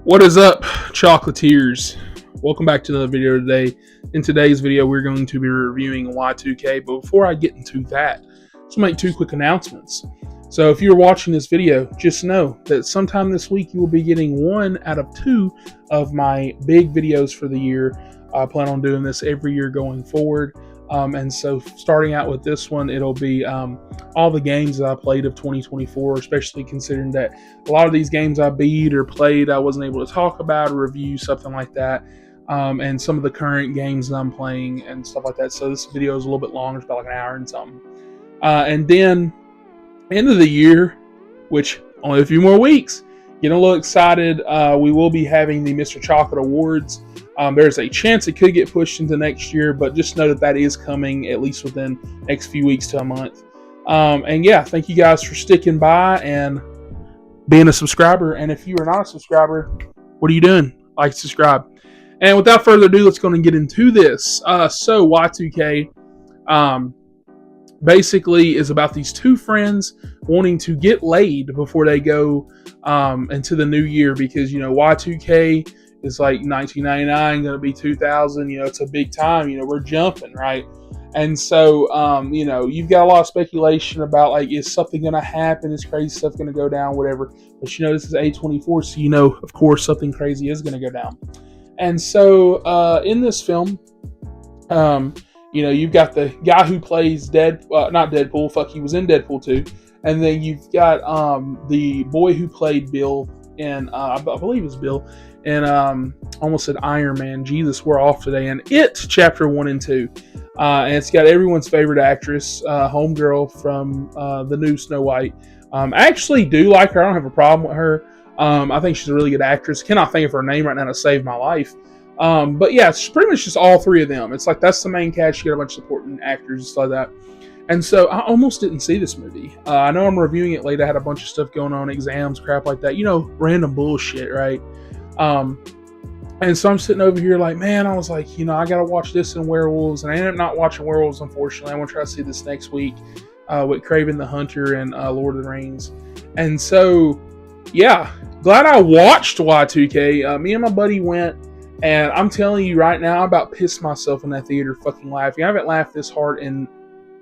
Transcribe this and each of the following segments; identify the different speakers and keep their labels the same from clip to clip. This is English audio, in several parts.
Speaker 1: What is up, chocolatiers? Welcome back to another video today. In today's video, we're going to be reviewing Y2K, but before I get into that, let's make two quick announcements. So if you're watching this video, just know that sometime this week you will be getting one out of two of my big videos for the year. I plan on doing this every year going forward. And so starting out with this one, it'll be all the games that I played of 2024, especially considering that a lot of these games I beat or played, I wasn't able to talk about or review, something like that. And some of the current games that I'm playing and stuff like that. So this video is a little bit longer, it's about like an hour and something. And then end of the year, which only a few more weeks, getting a little excited. We will be having the Mr. Chocolate Awards. There's a chance it could get pushed into next year, but just know that is coming at least within next few weeks to a month. And yeah, thank you guys for sticking by and being a subscriber. And if you are not a subscriber, what are you doing? Like, subscribe. And without further ado, let's go and get into this. So Y2K basically is about these two friends wanting to get laid before they go into the new year, because Y2K is like 1999 going to be 2000. It's a big time. We're jumping, right? And so you've got a lot of speculation about, like, is something going to happen, is crazy stuff going to go down, whatever. But this is A24, so of course something crazy is going to go down. And so in this film, you've got the guy who plays not Deadpool, fuck, he was in Deadpool 2. And then you've got the boy who played Bill in, I believe it's Bill, and almost said Iron Man. Jesus, we're off today. And It, Chapter 1 and 2. And it's got everyone's favorite actress, homegirl from the new Snow White. I actually do like her. I don't have a problem with her. I think she's a really good actress. Cannot think of her name right now to save my life. But yeah, it's pretty much just all three of them. It's like that's the main cast. You get a bunch of supporting actors and stuff like that. And so I almost didn't see this movie. I know I'm reviewing it late. I had a bunch of stuff going on, exams, crap like that. Random bullshit, right? And so I'm sitting over here like, man, I was like, I got to watch this and Werewolves. And I ended up not watching Werewolves, unfortunately. I want to try to see this next week with Kraven the Hunter and Lord of the Rings. And so, yeah, glad I watched Y2K. Me and my buddy went. And I'm telling you right now, I about pissed myself in that theater fucking laughing. I haven't laughed this hard in,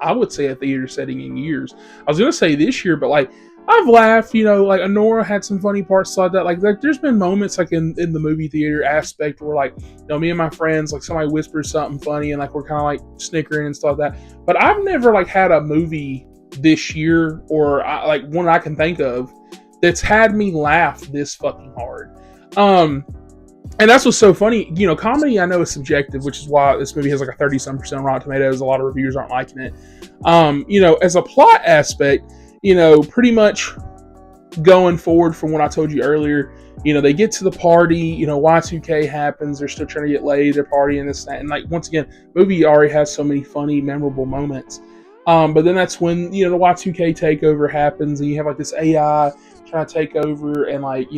Speaker 1: I would say, a theater setting in years. I was going to say this year, but like, I've laughed, like Honora had some funny parts like that. Like there's been moments like in the movie theater aspect where like, me and my friends, like somebody whispers something funny and like we're kind of like snickering and stuff like that. But I've never like had a movie this year or like one I can think of that's had me laugh this fucking hard. And that's what's so funny. Comedy I know is subjective, which is why this movie has like a 30-some% on Rotten Tomatoes. A lot of reviewers aren't liking it. As a plot aspect, pretty much going forward from what I told you earlier, they get to the party, Y2K happens, they're still trying to get laid, they're partying, this, that, and like, once again, movie already has so many funny, memorable moments. But then that's when, the Y2K takeover happens, and you have like this AI trying to take over and like,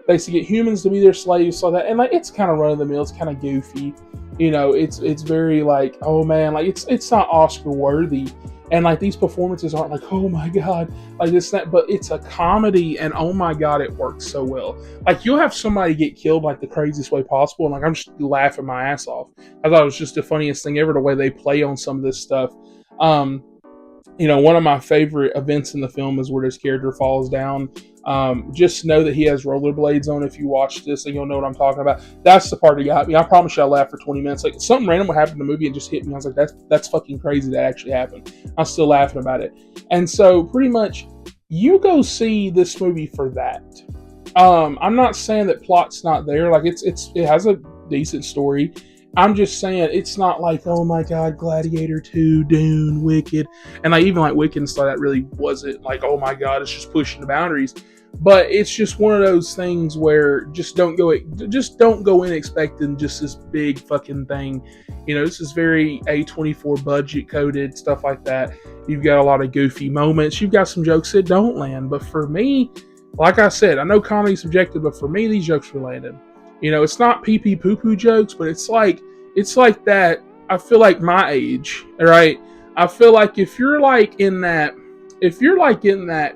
Speaker 1: basically get humans to be their slaves, so that, and like, it's kind of run of the mill, it's kind of goofy, it's very like, oh man, like it's not Oscar worthy. And like these performances aren't like, oh my god, like this, that, but it's a comedy, and oh my god, it works so well. Like you'll have somebody get killed like the craziest way possible, and like I'm just laughing my ass off. I thought it was just the funniest thing ever, the way they play on some of this stuff. One of my favorite events in the film is where this character falls down. Just know that he has rollerblades on. If you watch this, and you'll know what I'm talking about. That's the part that got me. I promise you I laughed for 20 minutes. Like something random would happen in the movie and just hit me. I was like, that's fucking crazy that actually happened. I'm still laughing about it. And so pretty much you go see this movie for that. I'm not saying that plot's not there. Like it has a decent story. I'm just saying it's not like, oh my god, Gladiator 2, Dune, Wicked, and like even like Wicked and stuff, that really wasn't like, oh my god, it's just pushing the boundaries. But it's just one of those things where just don't go in expecting just this big fucking thing. This is very A24 budget coded, stuff like that. You've got a lot of goofy moments. You've got some jokes that don't land. But for me, like I said, I know comedy's subjective, but for me, these jokes were landed. It's not pee-pee poo-poo jokes, but it's like that. I feel like my age, right? I feel like if you're like in that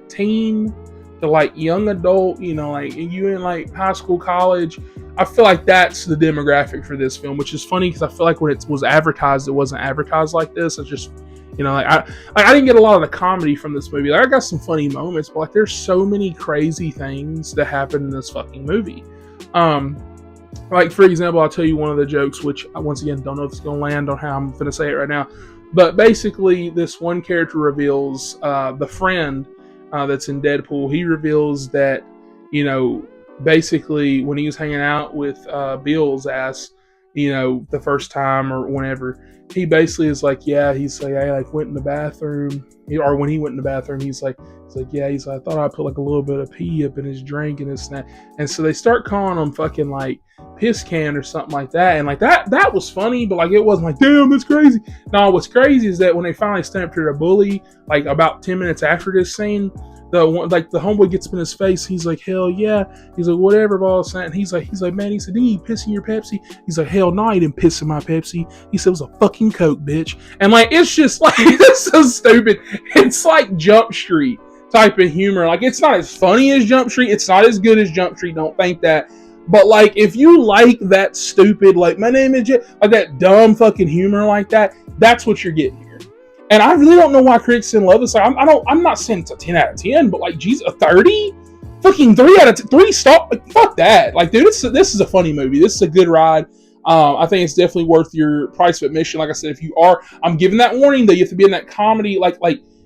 Speaker 1: teen to like young adult, like you in like high school, college. I feel like that's the demographic for this film, which is funny because I feel like when it was advertised, it wasn't advertised like this. It's just, like I didn't get a lot of the comedy from this movie. Like I got some funny moments, but like there's so many crazy things that happen in this fucking movie. Like for example, I'll tell you one of the jokes, which I once again don't know if it's gonna land on how I'm gonna say it right now. But basically, this one character reveals the friend that's in Deadpool. He reveals that, basically when he was hanging out with Bill's ass, the first time or whenever, he basically is like, yeah, he's like, I like went in the bathroom, or when he went in the bathroom, he's like, yeah, he's like, I thought I put like a little bit of pee up in his drink and this and that. And so they start calling him fucking like piss can or something like that. And like that was funny, but like it wasn't like, damn, that's crazy. No, what's crazy is that when they finally stand up to the bully, like about 10 minutes after this scene, the homeboy gets up in his face. He's like, hell yeah. He's like, whatever, boss. And he's like, man, he said, didn't you piss in your Pepsi? He's like, hell no, I didn't piss in my Pepsi. He said, it was a fucking Coke, bitch. And like, it's just like, it's so stupid. It's like Jump Street type of humor. Like, it's not as funny as Jump Street. It's not as good as Jump Street. Don't think that. But like, if you like that stupid, like, my name is like that dumb fucking humor like that, that's what you're getting here. And I really don't know why critics didn't love this. Like, I'm not saying it's a 10 out of 10, but like, geez, a 30? Fucking 3 out of 3 stop. Like, fuck that. Like, dude, this is a funny movie. This is a good ride. I think it's definitely worth your price of admission. Like I said, if you are, I'm giving that warning that you have to be in that comedy. Like,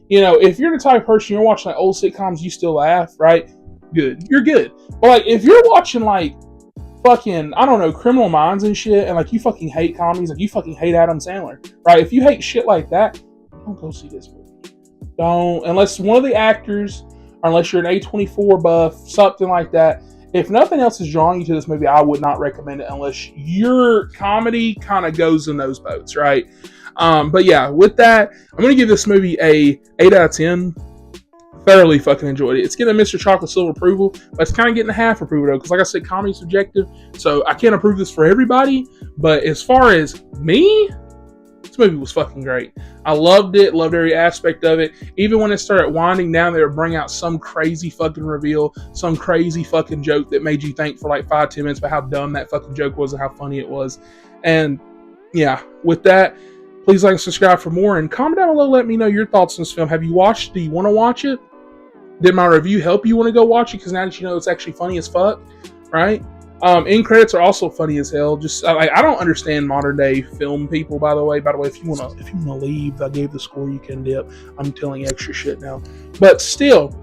Speaker 1: if you're the type of person, you're watching like old sitcoms, you still laugh, right? Good. You're good. But like, if you're watching like fucking, I don't know, Criminal Minds and shit, and like you fucking hate comedies, like you fucking hate Adam Sandler, right? If you hate shit like that, don't go see this movie. Don't, unless one of the actors, or unless you're an A24 buff, something like that. If nothing else is drawing you to this movie, I would not recommend it unless your comedy kind of goes in those boats, right? But yeah, with that, I'm going to give this movie a 8 out of 10. Thoroughly fucking enjoyed it. It's getting a Mr. Chocolate Silver approval, but it's kind of getting a half approval though, because like I said, comedy is subjective, so I can't approve this for everybody. But as far as me, this movie was fucking great. I loved it, loved every aspect of it. Even when it started winding down, they would bring out some crazy fucking reveal, some crazy fucking joke that made you think for like 5-10 minutes about how dumb that fucking joke was and how funny it was. And yeah, with that, please like and subscribe for more, and comment down below, let me know your thoughts on this film. Have you watched it? Do you want to watch it? Did my review help you want to go watch it? Because now that you know it's actually funny as fuck, right? End credits are also funny as hell. Just I don't understand modern day film people. By the way, if you wanna leave, I gave the score. You can dip. I'm telling extra shit now, but still,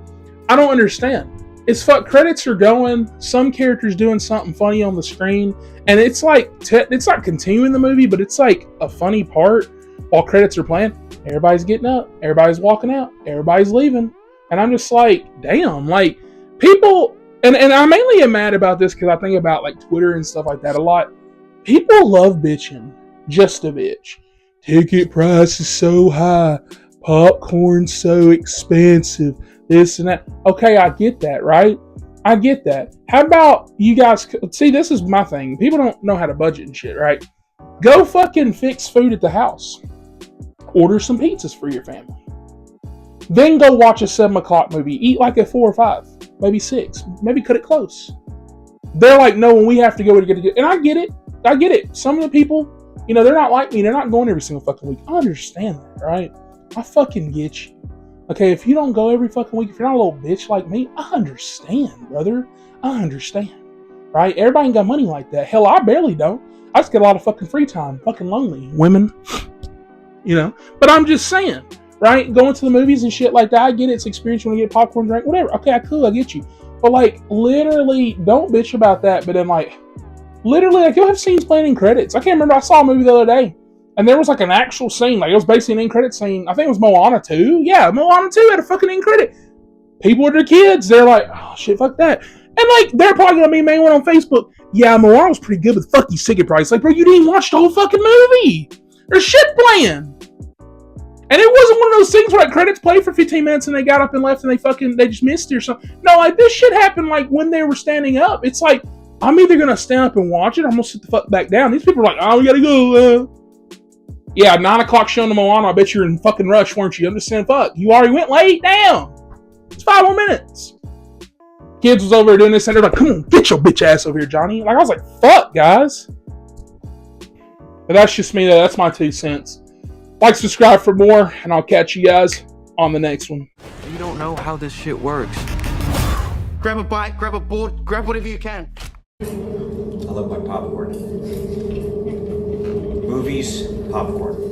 Speaker 1: I don't understand. It's fuck. Credits are going. Some characters doing something funny on the screen, and it's like it's not continuing the movie, but it's like a funny part while credits are playing. Everybody's getting up. Everybody's walking out. Everybody's leaving. And I'm just like, damn, like people, and I mainly am mad about this because I think about like Twitter and stuff like that a lot. People love bitching just a bitch. Ticket price is so high. Popcorn so expensive. This and that. Okay, I get that, right? I get that. How about you guys, see, this is my thing. People don't know how to budget and shit, right? Go fucking fix food at the house. Order some pizzas for your family. Then go watch a 7 o'clock movie. Eat like at 4 or 5, maybe 6. Maybe cut it close. They're like, no, when we have to go to get it. And I get it. I get it. Some of the people, they're not like me. They're not going every single fucking week. I understand that, right? I fucking get you. Okay, if you don't go every fucking week, if you're not a little bitch like me, I understand, brother. I understand. Right? Everybody ain't got money like that. Hell, I barely don't. I just get a lot of fucking free time. Fucking lonely. Women. But I'm just saying. Right? Going to the movies and shit like that, I get it. It's experience when you get popcorn, drink, whatever. Okay, cool, I get you. But like, literally, don't bitch about that. But then like, literally, like, you'll have scenes playing in credits. I can't remember. I saw a movie the other day, and there was like an actual scene. Like, it was basically an end credit scene. I think it was Moana 2. Yeah, Moana 2 had a fucking end credit. People with their kids, they're like, oh shit, fuck that. And like, they're probably gonna be main one on Facebook. Yeah, Moana was pretty good, but fuck you, ticket price. Like, bro, you didn't even watch the whole fucking movie. There's shit playing. And it wasn't one of those things where like credits played for 15 minutes and they got up and left and they just missed it or something. No, like this shit happened like when they were standing up. It's like, I'm either going to stand up and watch it or I'm going to sit the fuck back down. These people are like, oh, we got to go. Yeah, 9 o'clock show in the Moana. I bet you're in fucking rush, weren't you? I'm just saying, fuck. You already went late. Damn. It's 5 more minutes. kids was over there doing this, and they're like, "Come on, get your bitch ass over here, Johnny." Like I was like, "Fuck, guys." But that's just me. That's my 2 cents. Like, subscribe for more, and I'll catch you guys on the next one.
Speaker 2: You don't know how this shit works.
Speaker 3: Grab a bite, grab a board, grab whatever you can.
Speaker 4: I love my popcorn. Movies, popcorn.